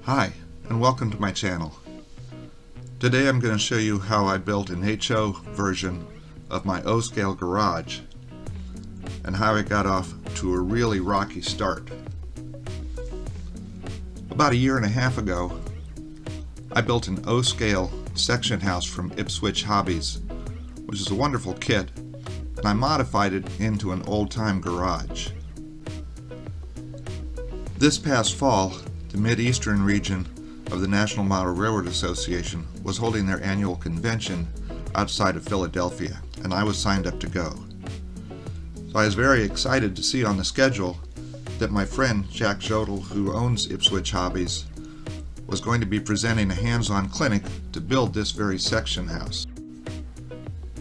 Hi, and welcome to my channel. Today I'm going to show you how I built an HO version of my O-scale garage and how I got off to a really rocky start. About a year and a half ago, I built an O-scale section house from Ipswich Hobbies, which is a wonderful kit, and I modified it into an old-time garage. This past fall, the Mid-Eastern region of the National Model Railroad Association was holding their annual convention outside of Philadelphia, and I was signed up to go. So I was very excited to see on the schedule that my friend Jack Jodl, who owns Ipswich Hobbies, was going to be presenting a hands-on clinic to build this very section house.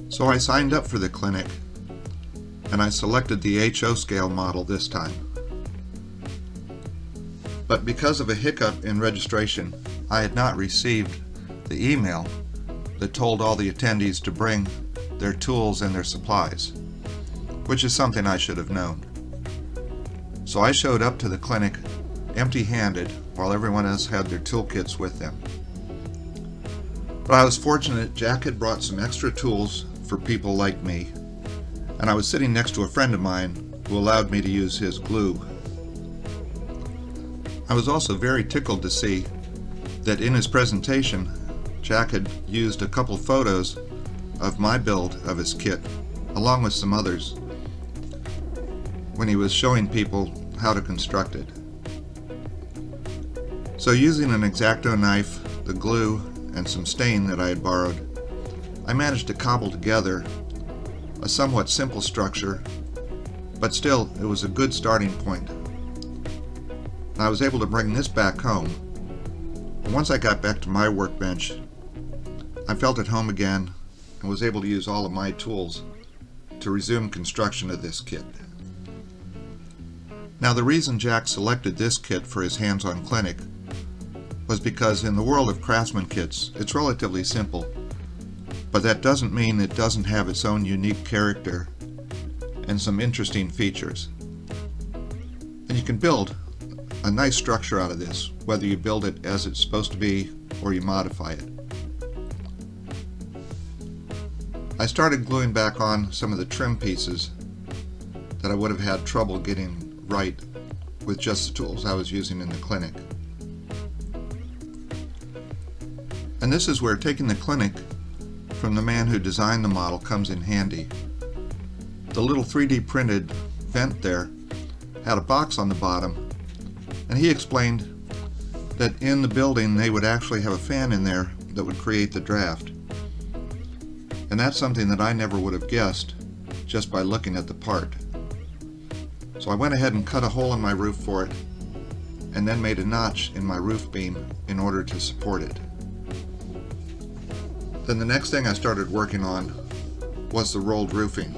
So I signed up for the clinic, and I selected the HO scale model this time. But because of a hiccup in registration, I had not received the email that told all the attendees to bring their tools and their supplies, which is something I should have known. So I showed up to the clinic empty-handed while everyone else had their toolkits with them. But I was fortunate Jack had brought some extra tools for people like me, and I was sitting next to a friend of mine who allowed me to use his glue. I was also very tickled to see that in his presentation, Jack had used a couple photos of my build of his kit, along with some others, when he was showing people how to construct it. So using an X-Acto knife, the glue, and some stain that I had borrowed, I managed to cobble together a somewhat simple structure, but still it was a good starting point. I was able to bring this back home, and once I got back to my workbench, I felt at home again and was able to use all of my tools to resume construction of this kit. Now, the reason Jack selected this kit for his hands-on clinic was because in the world of craftsman kits, it's relatively simple, but that doesn't mean it doesn't have its own unique character and some interesting features. And you can build a nice structure out of this, whether you build it as it's supposed to be or you modify it. I started gluing back on some of the trim pieces that I would have had trouble getting right with just the tools I was using in the clinic. And this is where taking the clinic from the man who designed the model comes in handy. The little 3D printed vent there had a box on the bottom, and he explained that in the building they would actually have a fan in there that would create the draft. And that's something that I never would have guessed just by looking at the part. So I went ahead and cut a hole in my roof for it, and then made a notch in my roof beam in order to support it. Then the next thing I started working on was the rolled roofing.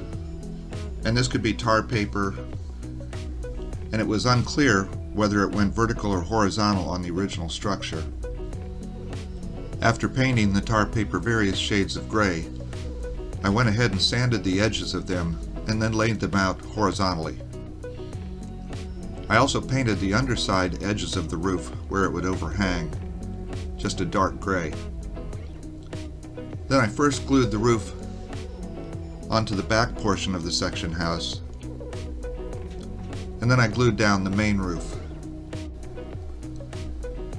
And this could be tar paper, and it was unclear whether it went vertical or horizontal on the original structure. After painting the tar paper various shades of gray, I went ahead and sanded the edges of them and then laid them out horizontally. I also painted the underside edges of the roof where it would overhang, just a dark gray. Then I first glued the roof onto the back portion of the section house, and then I glued down the main roof.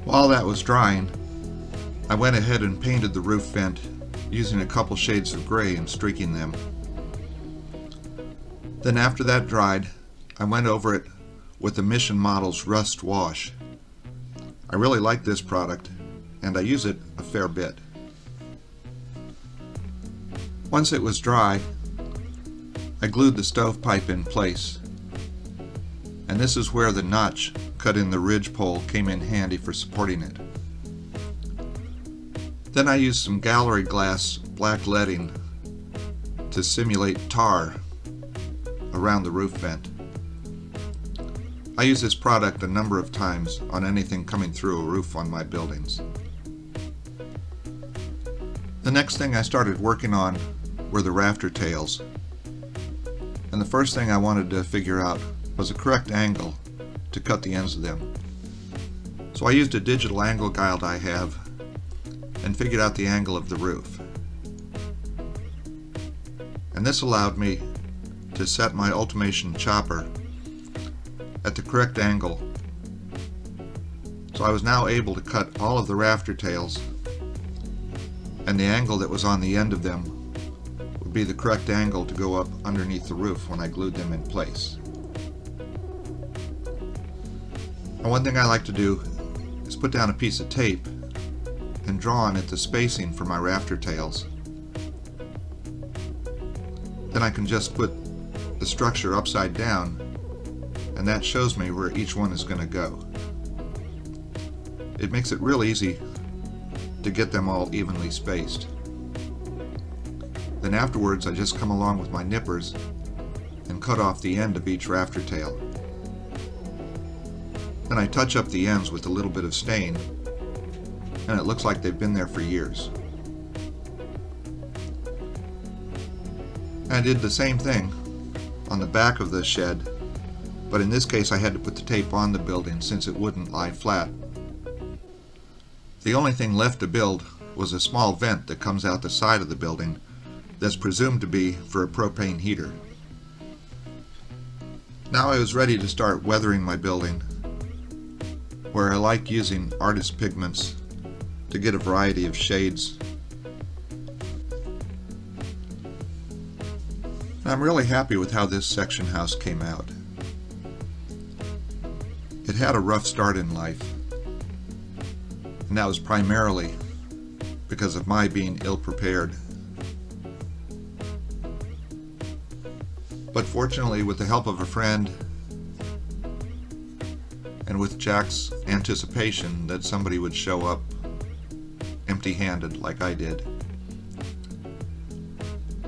While that was drying, I went ahead and painted the roof vent using a couple shades of gray and streaking them. Then after that dried, I went over it with the Mission Models Rust Wash. I really like this product, and I use it a fair bit. Once it was dry, I glued the stovepipe in place, and this is where the notch cut in the ridge pole came in handy for supporting it. Then I used some gallery glass black leading to simulate tar around the roof vent. I use this product a number of times on anything coming through a roof on my buildings. The next thing I started working on were the rafter tails, and the first thing I wanted to figure out was a correct angle to cut the ends of them. So I used a digital angle guide I have and figured out the angle of the roof. And this allowed me to set my Ultimation chopper at the correct angle. So I was now able to cut all of the rafter tails, and the angle that was on the end of them would be the correct angle to go up underneath the roof when I glued them in place. And one thing I like to do is put down a piece of tape and draw on it the spacing for my rafter tails. Then I can just put the structure upside down, and that shows me where each one is going to go. It makes it real easy to get them all evenly spaced. Then afterwards I just come along with my nippers and cut off the end of each rafter tail. Then I touch up the ends with a little bit of stain, and it looks like they've been there for years. I did the same thing on the back of the shed, but in this case I had to put the tape on the building since it wouldn't lie flat. The only thing left to build was a small vent that comes out the side of the building that's presumed to be for a propane heater. Now I was ready to start weathering my building, where I like using artist pigments to get a variety of shades. And I'm really happy with how this section house came out. It had a rough start in life, and that was primarily because of my being ill-prepared. But fortunately, with the help of a friend and with Jack's anticipation that somebody would show up empty-handed like I did,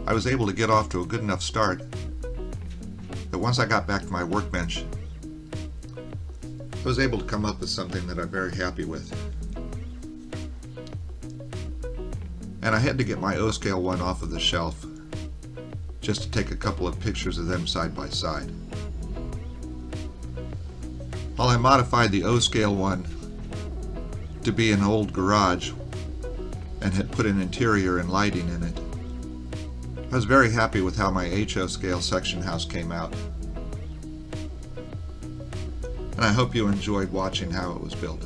I was able to get off to a good enough start that once I got back to my workbench, I was able to come up with something that I'm very happy with. And I had to get my O-scale one off of the shelf just to take a couple of pictures of them side by side. While I modified the O-scale one to be an old garage and had put an interior and lighting in it, I was very happy with how my HO scale section house came out. And I hope you enjoyed watching how it was built.